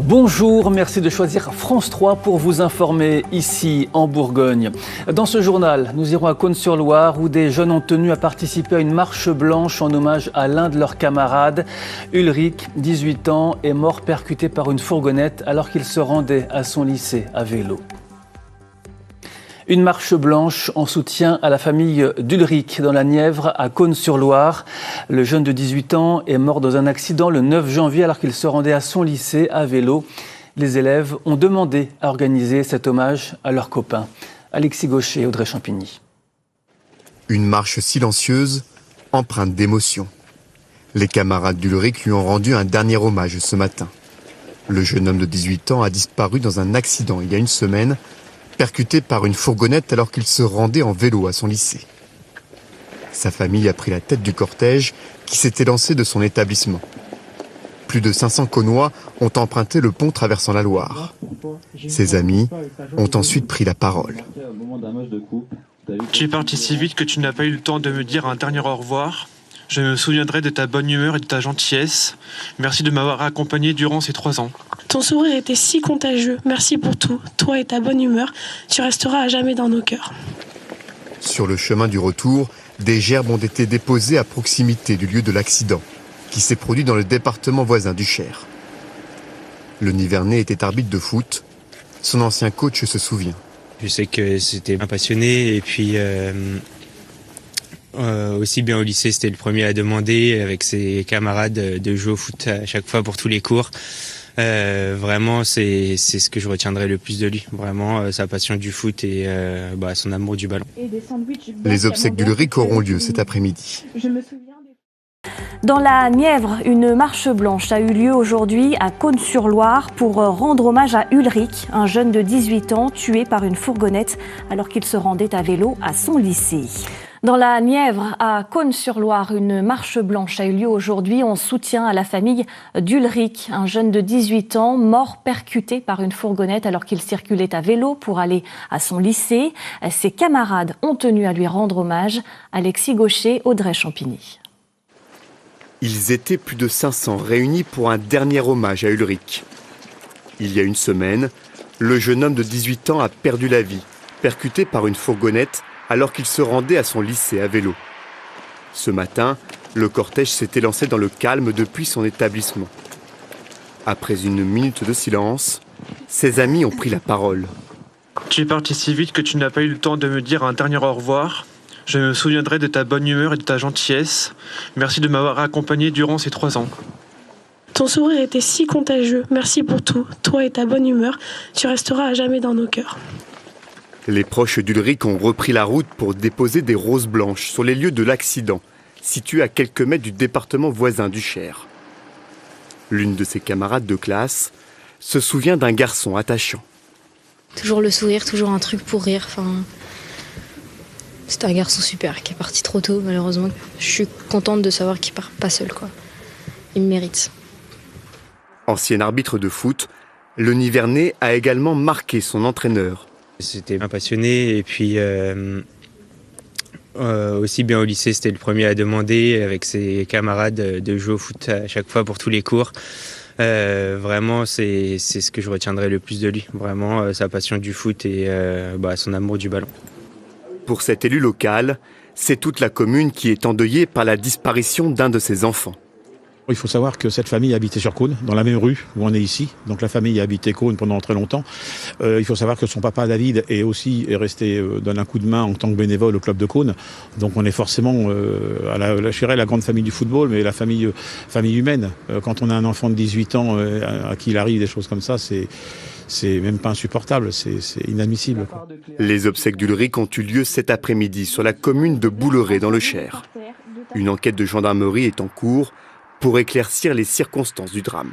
Bonjour, merci de choisir France 3 pour vous informer ici en Bourgogne. Dans ce journal, nous irons à Cosne-sur-Loire où des jeunes ont tenu à participer à une marche blanche en hommage à l'un de leurs camarades. Ulrich, 18 ans, est mort percuté par une fourgonnette alors qu'il se rendait à son lycée à vélo. Une marche blanche en soutien à la famille d'Ulrich dans la Nièvre à Cosne-sur-Loire. Le jeune de 18 ans est mort dans un accident le 9 janvier alors qu'il se rendait à son lycée à vélo. Les élèves ont demandé à organiser cet hommage à leurs copains. Alexis Gaucher et Audrey Champigny. Une marche silencieuse, empreinte d'émotion. Les camarades d'Ulrich lui ont rendu un dernier hommage ce matin. Le jeune homme de 18 ans a disparu dans un accident il y a une semaine, percuté par une fourgonnette alors qu'il se rendait en vélo à son lycée. Sa famille a pris la tête du cortège qui s'était lancé de son établissement. Plus de 500 Caunois ont emprunté le pont traversant la Loire. Ses amis ont ensuite pris la parole. Tu es parti si vite que tu n'as pas eu le temps de me dire un dernier au revoir. Je me souviendrai de ta bonne humeur et de ta gentillesse. Merci de m'avoir accompagné durant ces 3 ans. Ton sourire était si contagieux. Merci pour tout. Toi et ta bonne humeur, tu resteras à jamais dans nos cœurs. Sur le chemin du retour, des gerbes ont été déposées à proximité du lieu de l'accident, qui s'est produit dans le département voisin du Cher. Le Nivernais était arbitre de foot. Son ancien coach se souvient. Je sais que c'était un passionné et puis aussi bien au lycée, c'était le premier à demander avec ses camarades de jouer au foot à chaque fois pour tous les cours. Vraiment, c'est ce que je retiendrai le plus de lui. Vraiment, sa passion du foot et son amour du ballon. Les obsèques d'Ulrich auront lieu cet après-midi. Dans la Nièvre, une marche blanche a eu lieu aujourd'hui à Cosne-sur-Loire pour rendre hommage à Ulrich, un jeune de 18 ans tué par une fourgonnette alors qu'il se rendait à vélo à son lycée. Dans la Nièvre, à Cosne-sur-Loire, une marche blanche a eu lieu aujourd'hui en soutien à la famille d'Ulrich, un jeune de 18 ans mort percuté par une fourgonnette alors qu'il circulait à vélo pour aller à son lycée. Ses camarades ont tenu à lui rendre hommage. Alexis Gaucher, Audrey Champigny. Ils étaient plus de 500 réunis pour un dernier hommage à Ulrich. Il y a une semaine, le jeune homme de 18 ans a perdu la vie, percuté par une fourgonnette alors qu'il se rendait à son lycée à vélo. Ce matin, le cortège s'était lancé dans le calme depuis son établissement. Après une minute de silence, ses amis ont pris la parole. Tu es parti si vite que tu n'as pas eu le temps de me dire un dernier au revoir. Je me souviendrai de ta bonne humeur et de ta gentillesse. Merci de m'avoir accompagné durant ces 3 ans. Ton sourire était si contagieux. Merci pour tout. Toi et ta bonne humeur, tu resteras à jamais dans nos cœurs. Les proches d'Ulrich ont repris la route pour déposer des roses blanches sur les lieux de l'accident, situés à quelques mètres du département voisin du Cher. L'une de ses camarades de classe se souvient d'un garçon attachant. Toujours le sourire, toujours un truc pour rire. C'était un garçon super qui est parti trop tôt, malheureusement. Je suis contente de savoir qu'il part pas seul, quoi. Il me mérite. Ancien arbitre de foot, le Nivernais a également marqué son entraîneur. C'était un passionné et puis aussi bien au lycée, c'était le premier à demander avec ses camarades de jouer au foot à chaque fois pour tous les cours. Vraiment, c'est ce que je retiendrai le plus de lui. Vraiment, sa passion du foot et son amour du ballon. Pour cet élu local, c'est toute la commune qui est endeuillée par la disparition d'un de ses enfants. Il faut savoir que cette famille habitait sur Cosne, dans la même rue où on est ici. Donc la famille a habité Cosne pendant très longtemps. Il faut savoir que son papa David est resté donne un coup de main en tant que bénévole au club de Cosne. Donc on est forcément à la grande famille du football, mais la famille humaine. Quand on a un enfant de 18 ans à qui il arrive des choses comme ça, c'est même pas insupportable, c'est inadmissible, quoi. Les obsèques d'Ulrich ont eu lieu cet après-midi sur la commune de Bouleret dans le Cher. Une enquête de gendarmerie est en cours pour éclaircir les circonstances du drame.